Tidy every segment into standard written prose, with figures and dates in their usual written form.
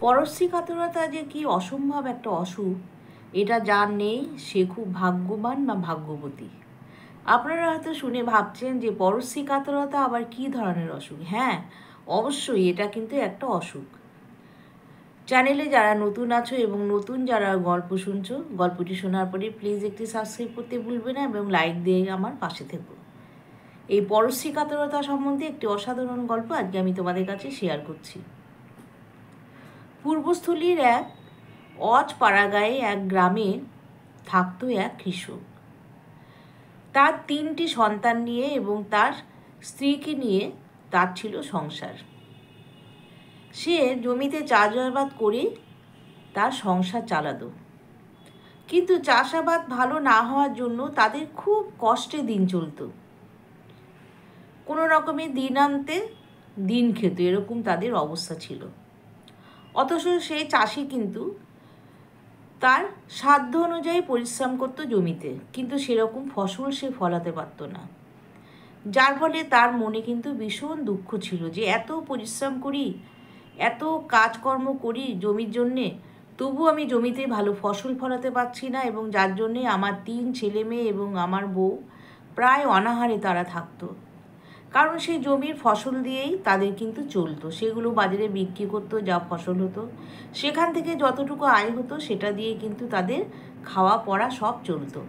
পরশ্রীকাতরতা যে কি অসম্ভব একটা অসুখ, এটা যার নেই সে খুব ভাগ্যবান বা ভাগ্যবতী। আপনারা হয়তো শুনে ভাবছেন যে পরশ্রীকাতরতা আবার কি ধরনের অসুখ। হ্যাঁ, অবশ্যই এটা কিন্তু একটা অসুখ। চ্যানেলে যারা নতুন আছো এবং নতুন যারা গল্প শুনছো, গল্পটি শোনার পরে প্লিজ একটি সাবস্ক্রাইব করতে ভুলবে না এবং লাইক দিয়ে আমার পাশে থেকো। এই পরশ্রীকাতরতা সম্বন্ধে একটি অসাধারণ গল্প আজকে আমি তোমাদের কাছে শেয়ার করছি। পূর্বস্থলীর এক অজপাড়াগাঁয়ে এক গ্রামে থাকতো এক কৃষক। তার 3টি সন্তান নিয়ে এবং তার স্ত্রীকে নিয়ে তার ছিল সংসার। সে জমিতে চাষাবাদ করে তার সংসার চালাতো, কিন্তু চাষাবাদ ভালো না হওয়ার জন্য তাদের খুব কষ্টে দিন চলতো। কোনো রকমে দিন আনতে দিন খেত, এরকম তাদের অবস্থা ছিল। অথচ সেই চাষি কিন্তু তার সাধ্য অনুযায়ী পরিশ্রম করতো জমিতে, কিন্তু সেরকম ফসল সে ফলাতে পারতো না। যার ফলে তার মনে কিন্তু ভীষণ দুঃখ ছিল যে এত পরিশ্রম করি, এত কাজকর্ম করি জমির জন্যে, তবু আমি জমিতে ভালো ফসল ফলাতে পারছি না, এবং যার জন্যে আমার 3 ছেলে মেয়ে এবং আমার বউ প্রায় অনাহারে তারা থাকতো। কারণ সেই জমির ফসল দিয়েই তাদের কিন্তু চলতো, সেগুলো বাজারে বিক্রি করতো, যা ফসল হতো সেখান থেকে যতটুকু আয় হতো সেটা দিয়ে কিন্তু তাদের খাওয়া পড়া সব চলতো।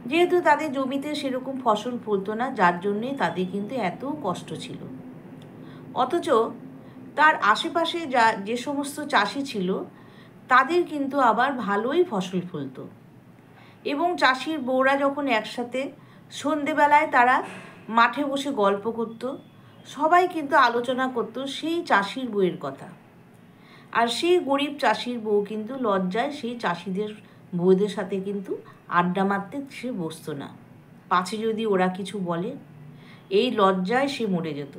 যেহেতু তাদের জমিতে সেরকম ফসল ফলতো না, যার জন্যে তাদের কিন্তু এত কষ্ট ছিল। অথচ তার আশেপাশে যে সমস্ত চাষি ছিল তাদের কিন্তু আবার ভালোই ফসল ফলতো। এবং চাষির বউরা যখন একসাথে সন্ধেবেলায় তারা মাঠে বসে গল্প করত, সবাই কিন্তু আলোচনা করত সেই চাষির বউয়ের কথা। আর সেই গরিব চাষির বউ কিন্তু লজ্জায় সেই চাষিদের বউদের সাথে কিন্তু আড্ডা মারতে সে বসতো না। পাছে যদি ওরা কিছু বলে, এই লজ্জায় সে মরে যেত,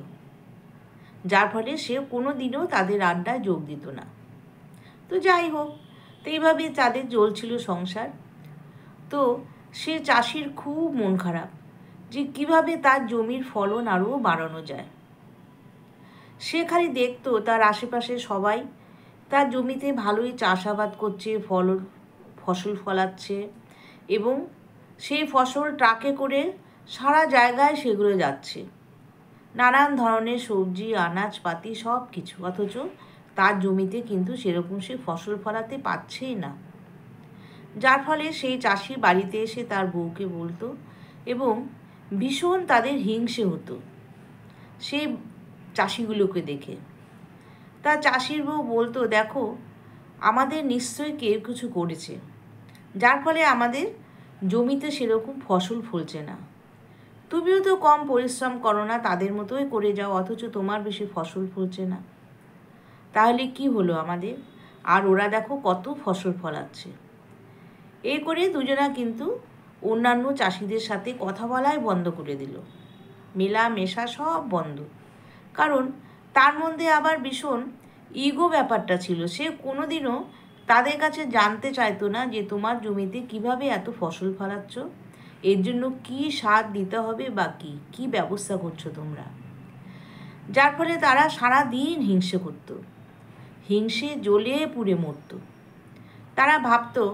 যার ফলে সে কোনো দিনও তাদের আড্ডায় যোগ দিত না। তো যাই হোক, তো এইভাবে তাদের চলছিল সংসার। তো সে চাষির খুব মন খারাপ যে কিভাবে তার জমির ফলন আরও বাড়ানো যায়। সে খালি দেখতো তার আশেপাশে সবাই তার জমিতে ভালোই চাষাবাদ করছে, ফসল ফলাচ্ছে, এবং সেই ফসল ট্রাকে করে সারা জায়গায় সেগুলো যাচ্ছে, নানান ধরনের সবজি আনাজপাতি সব কিছু। অথচ তার জমিতে কিন্তু সেরকম সে ফসল ফলাতে পারছেই না। যার ফলে সেই চাষি বাড়িতে এসে তার বউকে বলতো এবং ভীষণ তাদের হিংসে হতো সেই চাষিগুলোকে দেখে। তা চাষির বউ বলতো, দেখো আমাদের নিশ্চয়ই কেউ কিছু করেছে, যার ফলে আমাদের জমিতে সেরকম ফসল ফলছে না। তুমিও তো কম পরিশ্রম করো না, তাদের মতোই করে যাও, অথচ তোমার বেশি ফসল ফলছে না। তাহলে কি হলো আমাদের? আর ওরা দেখো কত ফসল ফলাচ্ছে। এই করে দুজনা কিন্তু অন্যান্য চাষিদের সাথে কথা বলাই বন্ধ করে দিল, মেলামেশা সব বন্ধ। কারণ তার মধ্যে আবার ভীষণ ইগো ব্যাপারটা ছিল। সে কোনোদিনও তাদের কাছে জানতে চাইতো না যে তোমার জমিতে কিভাবে এত ফসল ফলাচ্ছ, এর জন্য কি সার দিতে হবে বা কি ব্যবস্থা করছো তোমরা। যার ফলে তারা সারা দিন হিংসে করত, হিংসে জ্বলে পুড়ে মরত। তারা ভাবতো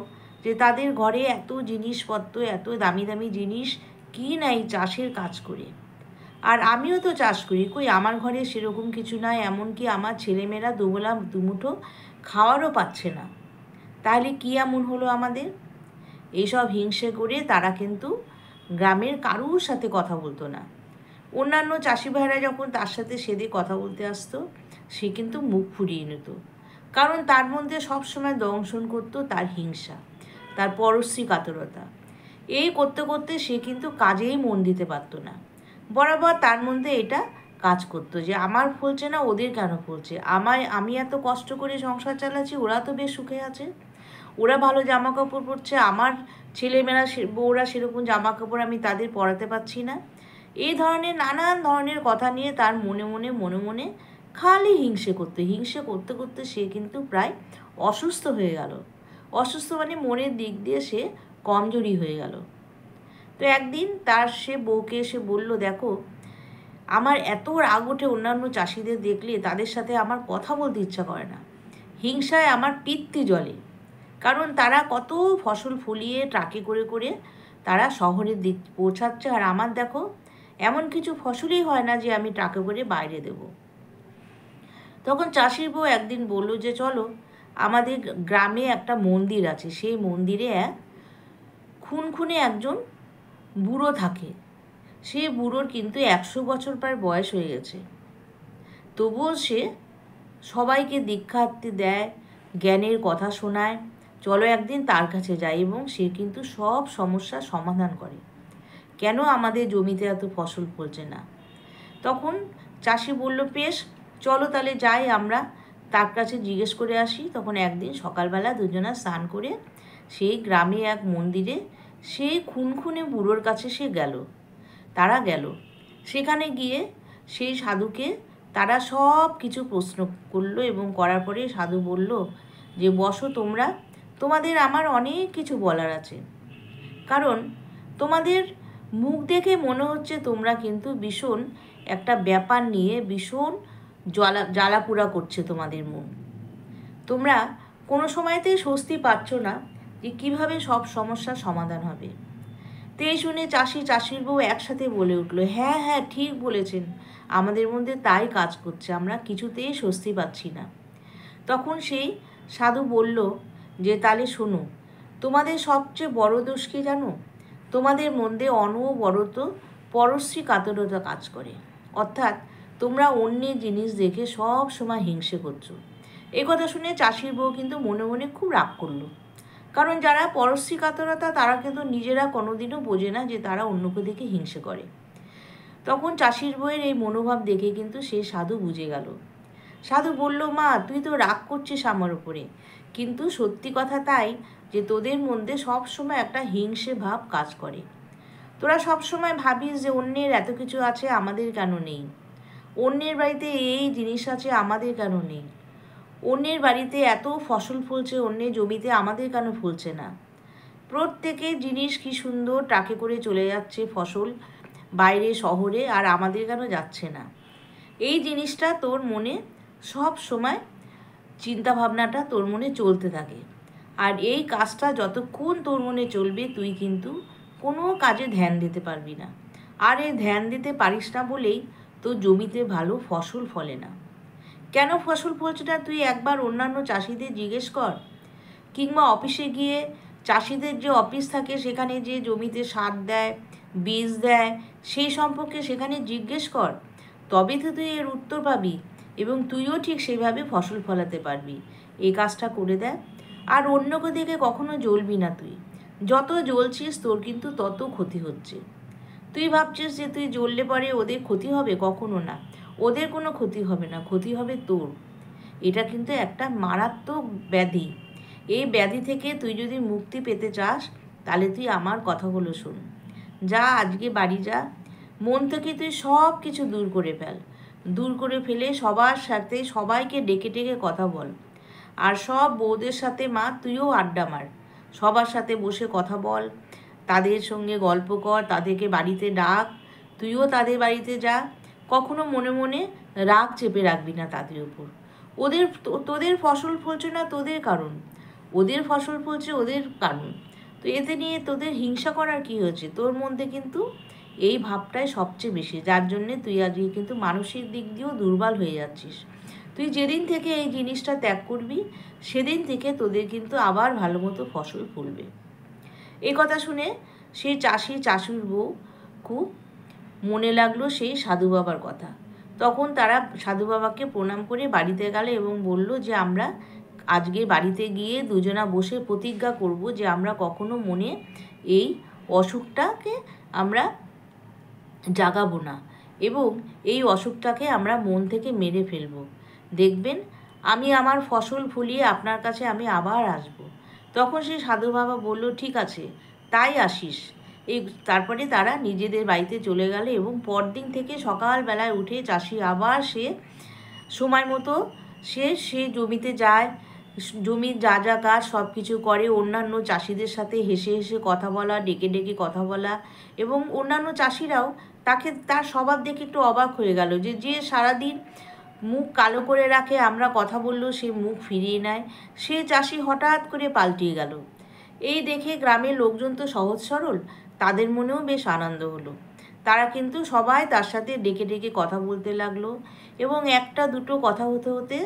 যে তাদের ঘরে এত জিনিসপত্র, এত দামি দামি জিনিস কি নাই চাষের কাজ করে, আর আমিও তো চাষ করি, কই আমার ঘরে সেরকম কিছু নাই, এমনকি আমার ছেলেমেয়েরা দুবেলা দুমুঠো খাওয়ারও পাচ্ছে না। তাহলে কি এমন হলো আমাদের? এইসব হিংসে করে তারা কিন্তু গ্রামের কারুর সাথে কথা বলতো না। অন্যান্য চাষি ভাইরা যখন তার সাথে সেদে কথা বলতে আসতো, সে কিন্তু মুখ ফুরিয়ে নিত। কারণ তার মধ্যে সবসময় দংশন করতো তার হিংসা, তার পরশ্রীকাতরতা। এই করতে করতে সে কিন্তু কাজেই মন দিতে পারতো না। বরাবর তার মধ্যে এটা কাজ করতো যে আমার ফলছে না, ওদের কেন ফলছে, আমি এত কষ্ট করে সংসার চালাচ্ছি, ওরা তো বেশ সুখে আছে, ওরা ভালো জামা কাপড় পরছে, আমার ছেলেমেয়েরা বউরা সেরকম জামা কাপড় আমি তাদের পরাতে পারছি না। এই ধরনের নানান ধরনের কথা নিয়ে তার মনে মনে খালি হিংসে করতে করতে সে কিন্তু প্রায় অসুস্থ হয়ে গেল। অসুস্থ মানে মনের দিক দিয়ে সে কমজোরি হয়ে গেল। তো একদিন সে বউকে এসে বলল, দেখো আমার এত রাগ ওঠে অন্যান্য চাষিদের দেখলে, তাদের সাথে আমার কথা বলতে ইচ্ছা করে না, হিংসায় আমার পিত্তি জ্বলে। কারণ তারা কত ফসল ফলিয়ে ট্রাকে করে করে তারা শহরে পৌঁছাচ্ছে, আর আমার দেখো এমন কিছু ফসলই হয় না যে আমি ট্রাকে করে বাইরে দেব। তখন চাষির বউ একদিন বলল যে চলো, আমাদের গ্রামে একটা মন্দির আছে, সেই মন্দিরে এক খুনখুনে একজন বুড়ো থাকে। সেই বুড়োর কিন্তু 100 বছর প্রায় বয়স হয়ে গেছে, তবুও সে সবাইকে দীক্ষা দেয়, জ্ঞানের কথা শোনায়। চলো একদিন তার কাছে যাই, এবং সে কিন্তু সব সমস্যার সমাধান করে। কেন আমাদের জমিতে এত ফসল ফলছে না? তখন চাষি বলল, বেশ চলো তাহলে যাই, আমরা তার কাছে জিজ্ঞেস করে আসি। তখন একদিন সকালবেলা দুজনা স্নান করে সেই গ্রামে এক মন্দিরে সেই খুনখুনে বুড়োর কাছে সে গেল। তারা গেল, সেখানে গিয়ে সেই সাধুকে তারা সব কিছু প্রশ্ন করলো, এবং করার পরে সাধু বলল যে বসো তোমরা, তোমাদের আমার অনেক কিছু বলার আছে। কারণ তোমাদের মুখ দেখে মনে হচ্ছে তোমরা কিন্তু ভীষণ একটা ব্যাপার নিয়ে ভীষণ জ্বালাপোড়া করছে তোমাদের মন। তোমরা কোনো সময়তেই স্বস্তি পাচ্ছ না যে কিভাবে সব সমস্যার সমাধান হবে। তো এই শুনে চাষির বউ একসাথে বলে উঠলো, হ্যাঁ হ্যাঁ ঠিক বলেছেন, আমাদের মধ্যে তাই কাজ করছে, আমরা কিছুতেই স্বস্তি পাচ্ছি না। তখন সেই সাধু বলল যে তাহলে শোনো, তোমাদের সবচেয়ে বড় দোষ কি জানো? তোমাদের মধ্যে অনবরত পরশ্রী কাতরতা কাজ করে, অর্থাৎ তোমরা অন্যের জিনিস দেখে সব সময় হিংসে করছো। এই কথা শুনে চাষির বউ কিন্তু মনে মনে খুব রাগ করলো। কারণ যারা পরশ্রী কাতরতা, তারা কিন্তু নিজেরা কোনোদিনও বোঝে না যে তারা অন্যকে দেখে হিংসে করে। তখন চাষির বউয়ের এই মনোভাব দেখে কিন্তু সেই সাধু বুঝে গেল। সাধু বলল, মা তুই তো রাগ করছিস আমার উপরে, কিন্তু সত্যি কথা তাই যে তোদের মধ্যে সবসময় একটা হিংসে ভাব কাজ করে। তোরা সবসময় ভাবিস যে অন্যের এত কিছু আছে, আমাদের কেন নেই? অন্যের বাড়িতে এই জিনিস আছে, আমাদের কেন নেই? অন্যের বাড়িতে এত ফসল ফলছে, অন্যের জমিতে আমাদের কেন ফলছে না? প্রত্যেকের জিনিস কি সুন্দর ট্রাকে করে চলে যাচ্ছে ফসল বাইরে শহরে, আর আমাদের কেন যাচ্ছে না? এই জিনিসটা তোর মনে সব সময় চিন্তাভাবনাটা তোর মনে চলতে থাকে, আর এই কাজটা যতক্ষণ তোর মনে চলবে তুই কিন্তু কোনো কাজে ধ্যান দিতে পারবি না। আর এই ধ্যান দিতে পারিস না বলেই তোর জমিতে ভালো ফসল ফলে না। কেন ফসল ফলছে না তুই একবার অন্যান্য চাষিদের জিজ্ঞেস কর, কিংবা অফিসে গিয়ে চাষিদের যে অফিস থাকে সেখানে যে জমিতে সার দেয়, বীজ দেয়, সেই সম্পর্কে সেখানে জিজ্ঞেস কর, তবে তো তুই এর উত্তর পাবি, এবং তুইও ঠিক সেইভাবে ফসল ফলাতে পারবি। এই কাজটা করে দেয়, আর অন্যকে দেখে কখনো জ্বলবি না। তুই যত জ্বলছিস তোর কিন্তু তত ক্ষতি হচ্ছে। তুই ভাবছিস যে তুই জ্বললে পরে ওদের ক্ষতি হবে, কখনো না, ওদের কোনো ক্ষতি হবে না, ক্ষতি হবে তোর। এটা কিন্তু একটা মারাত্মক ব্যাধি। এই ব্যাধি থেকে তুই যদি মুক্তি পেতে চাস, তাহলে তুই আমার কথাগুলো শোন। যা আজকে বাড়ি যা, মন থেকে তুই সব কিছু দূর করে ফেল, দূর করে ফেলে সবার সাথে সবাইকে ডেকে ডেকে কথা বল। আর সব বউদের সাথে মা তুইও আড্ডা মার, সবার সাথে বসে কথা বল, তাদের সঙ্গে গল্প কর, তাদেরকে বাড়িতে ডাক, তুইও তাদের বাড়িতে যা। কখনো মনে মনে রাগ চেপে রাখবি না তাদের উপর। তোদের ফসল ফলছে না তোদের কারণ, ওদের ফসল ফলছে ওদের কারণ। তো এতে নিয়ে তোদের হিংসা করার কি হয়েছে? তোর মধ্যে কিন্তু এই ভাবটাই সবচেয়ে বেশি, যার জন্যে তুই আজকে কিন্তু মানসিক দিক দিয়েও দুর্বল হয়ে যাচ্ছিস। তুই যেদিন থেকে এই জিনিসটা ত্যাগ করবি, সেদিন থেকে তোদের কিন্তু আবার ভালো মতো ফসল ফলবে। এই কথা শুনে সেই চাষির বউ খুব মনে লাগলো সেই সাধু বাবার কথা। তখন তারা সাধু বাবাকে প্রণাম করে বাড়িতে গেল এবং বলল যে আমরা আজকে বাড়িতে গিয়ে দুজনা বসে প্রতিজ্ঞা করব যে আমরা কখনো মনে এই অসুখটাকে আমরা জাগাবো না, এবং এই অসুখটাকে আমরা মন থেকে মেরে ফেলব। দেখবেন আমি আমার ফসল ফলিয়ে আপনার কাছে আমি আবার আসব। তখন সেই সাধু বাবা বলল, ঠিক আছে তাই আসিস। তারপরে তারা নিজেদের বাড়িতে চলে গেল, এবং পরদিন থেকে সকালবেলায় উঠে চাষি আবার সে সময় মতো সে জমিতে যায়, জমির যা যা কাজ সব কিছু করে, অন্যান্য চাষিদের সাথে হেসে হেসে কথা বলা, ডেকে ডেকে কথা বলা, এবং অন্যান্য চাষিরাও তার স্বভাব দেখে একটু অবাক হয়ে গেল যে সারাদিন মুখ কালো করে রাখে, আমরা কথা বললেও সে মুখ ফিরিয়ে নেয়। সে চাষি হঠাৎ করে পাল্টিয়ে গেল। এই দেখে গ্রামের লোকজন তো সহজ সরল, তাদের মনেও বেশ আনন্দ হলো। তারা কিন্তু সবাই তার সাথে ডেকে ডেকে কথা বলতে লাগলো, এবং একটা দুটো কথা হতে হতে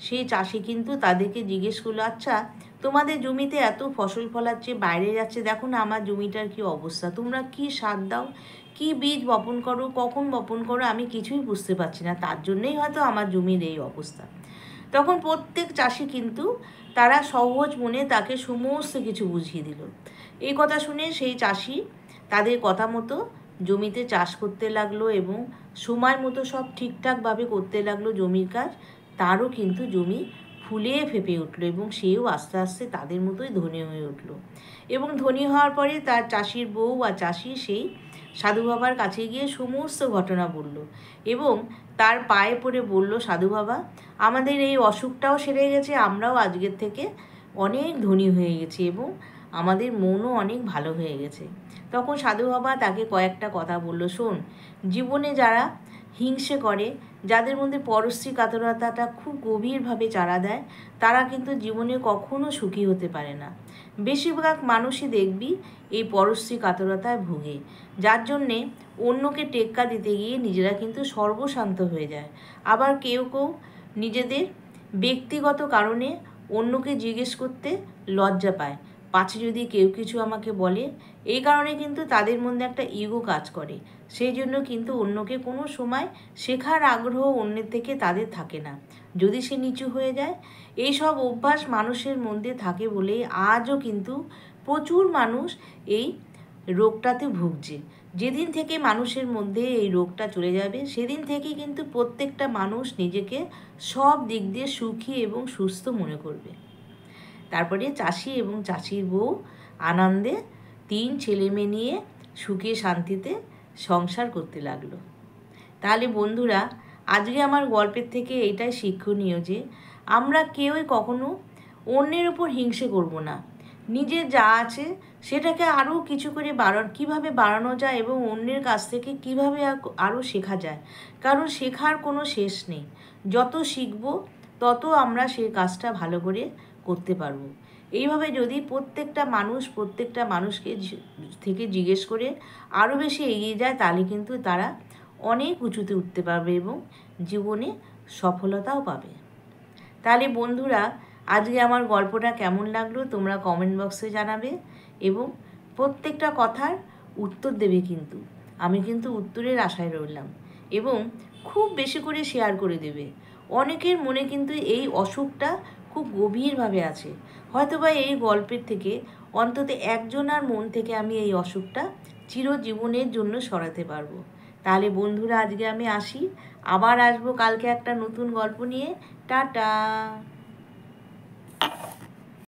সেই চাষি কিন্তু তাদেরকে জিজ্ঞেস করলো, আচ্ছা তোমাদের জমিতে এত ফসল ফলাচ্ছে, বাইরে যাচ্ছে, দেখো না আমার জমিটার কি অবস্থা, তোমরা কি সার দাও, কি বীজ বপন করো, কখন বপন করো, আমি কিছুই বুঝতে পারছি না, তার জন্যই হয়তো আমার জমির এই অবস্থা। তখন প্রত্যেক চাষি কিন্তু তারা সহজ মনে তাকে সমস্ত কিছু বুঝিয়ে দিল। এই কথা শুনে সেই চাষি তাদের কথা মতো জমিতে চাষ করতে লাগলো এবং সময় মতো সব ঠিকঠাকভাবে করতে লাগলো জমির কাজ। তারও কিন্তু জমি ফুলে ফেঁপে উঠলো এবং সেও আস্তে আস্তে তাদের মতোই ধনী হয়ে উঠলো। এবং ধনী হওয়ার পরে তার চাষির বউ আর চাষি সেই সাধু বাবার কাছে গিয়ে সমস্ত ঘটনা বলল এবং তার পায়ে পড়ে বলল, সাধু বাবা, আমাদের এই অসুখটাও সেরে গেছে, আমরাও আজকের থেকে অনেক ধনী হয়ে গেছি এবং আমাদের মনও অনেক ভালো হয়ে গেছে। তখন সাধু বাবা তাকে কয়েকটা কথা বলল, শোন, জীবনে যারা হিংসে করে, যাদের মধ্যে পরশ্রী কাতরতাটা খুব গভীরভাবে চারা দেয়, তারা কিন্তু জীবনে কখনো সুখী হতে পারে না। বেশিরভাগ মানুষই দেখবি এই পরশ্রী কাতরতায় ভুগে, যার জন্যে অন্যকে টেক্কা দিতে গিয়ে নিজেরা কিন্তু সর্বশান্ত হয়ে যায়। আবার কেউ কেউ নিজেদের ব্যক্তিগত কারণে অন্যকে জিজ্ঞেস করতে লজ্জা পায়, পাছে যদি কেউ কিছু আমাকে বলে। এই কারণে কিন্তু তাদের মধ্যে একটা ইগো কাজ করে, সেই জন্য কিন্তু অন্যকে কোনো সময় শেখার আগ্রহ অন্যের থেকে তাদের থাকে না, যদি সে নিচু হয়ে যায়। এই সব অভ্যাস মানুষের মধ্যে থাকে বলে আজও কিন্তু প্রচুর মানুষ এই রোগটাতে ভুগছে। যেদিন থেকে মানুষের মধ্যে এই রোগটা চলে যাবে, সেদিন থেকে কিন্তু প্রত্যেকটা মানুষ নিজেকে সব দিক দিয়ে সুখী এবং সুস্থ মনে করবে। তারপরে চাষি এবং চাষির বউ আনন্দে 3 ছেলে মেয়ে নিয়ে সুখে শান্তিতে সংসার করতে লাগলো। তাহলে বন্ধুরা, আজকে আমার গল্পের থেকে এইটাই শিক্ষণীয় যে আমরা কেউই কখনো অন্যের ওপর হিংসে করব না। নিজের যা আছে সেটাকে আরও কিছু করে কীভাবে বাড়ানো যায় এবং অন্যের কাছ থেকে কীভাবে আরও শেখা যায়, কারণ শেখার কোনো শেষ নেই। যত শিখব তত আমরা সেই কাজটা ভালো করে করতে পারবো। এইভাবে যদি প্রত্যেকটা মানুষকে থেকে জিজ্ঞেস করে আরও বেশি এগিয়ে যায়, তাহলে কিন্তু তারা অনেক উঁচুতে উঠতে পারবে এবং জীবনে সফলতাও পাবে। তাহলে বন্ধুরা, আজকে আমার গল্পটা কেমন লাগলো তোমরা কমেন্ট বক্সে জানাবে এবং প্রত্যেকটা কথার উত্তর দেবে, কিন্তু আমি কিন্তু উত্তরের আশায় রইলাম, এবং খুব বেশি করে শেয়ার করে দেবে। অনেকের মনে কিন্তু এই অসুখটা খুব গভীরভাবে আছে, হয়তোবা এই গল্পের থেকে অন্তত একজনের মন থেকে আমি এই অসুখটা চিরজীবনের জন্য সরাতে পারবো। তাহলে বন্ধুরা, আজকে আমি আসি, আবার আসবো কালকে একটা নতুন গল্প নিয়ে। টাটা।